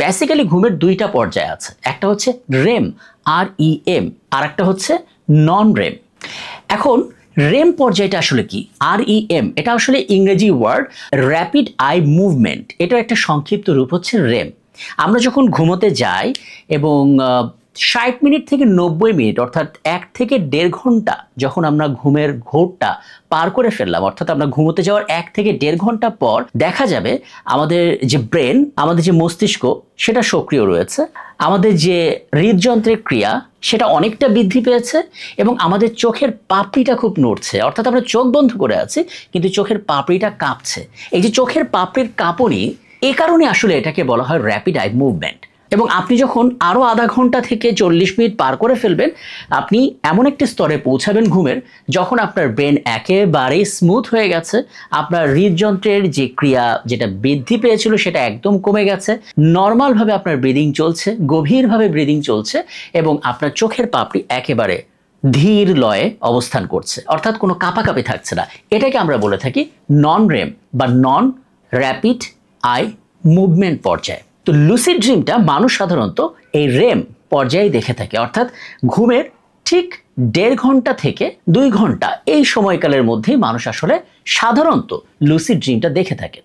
Basically ঘুমের দুইটা পর্যায় আছে, একটা হচ্ছে রেম REM, আর একটা হচ্ছে নন রেম। এখন রেম পর্যায়টা আসলে কি? REM এটা আসলে ইংরেজি ওয়ার্ড র্যাপিড আই মুভমেন্ট, এটার একটা সংক্ষিপ্ত রূপ হচ্ছে রেম। আমরা যখন ঘুমোতে যাই এবং 60 মিনিট থেকে 90 মিনিট অর্থাৎ 1 থেকে 1.5 ঘন্টা যখন আমরা ঘুমের ঘোরটা পার করে ফেললাম, অর্থাৎ আমরা ঘুমোতে যাওয়ার 1 থেকে 1.5 ঘন্টা পর দেখা যাবে আমাদের যে ব্রেন, আমাদের যে মস্তিষ্ক সেটা সক্রিয় রয়েছে, আমাদের যে হৃদযন্ত্রের ক্রিয়া সেটা অনেকটা বৃদ্ধি পেয়েছে এবং আমাদের চোখের পাপড়িটা খুব নড়ছে, অর্থাৎ আমরা চোখ বন্ধ করে আছি কিন্তু চোখের পাপড়িটা কাঁপছে। এই যে চোখের পাপড়ির কাঁপুনি, এই কারণে আসলে এটাকে বলা হয় র্যাপিড আই মুভমেন্ট। এবং আপনি যখন আরও আধা ঘন্টা থেকে 40 মিনিট পার করে ফেলবেন, আপনি এমন একটি স্তরে পৌঁছাবেন ঘুমের যখন আপনার ব্রেন একেবারেই স্মুথ হয়ে গেছে, আপনার হৃদযন্ত্রের যে ক্রিয়া যেটা বৃদ্ধি পেয়েছিল সেটা একদম কমে গেছে, নর্মালভাবে আপনার ব্রিদিং চলছে, গভীরভাবে ব্রিদিং চলছে এবং আপনার চোখের পাপড়ি একেবারে ধীর লয়ে অবস্থান করছে, অর্থাৎ কোনো কাঁপাকাঁপি থাকছে না। এটাকে আমরা বলে থাকি নন রেম বা নন র্যাপিড আই মুভমেন্ট পর্যায়। তো লুসিড ড্রিমটা মানুষ সাধারণত এই রেম পর্যায়ে দেখে থাকে, অর্থাৎ ঘুমের ঠিক 1.5 ঘন্টা থেকে 2 ঘন্টা এই সময়কালের মধ্যেই মানুষ আসলে সাধারণত লুসিড ড্রিমটা দেখে থাকে।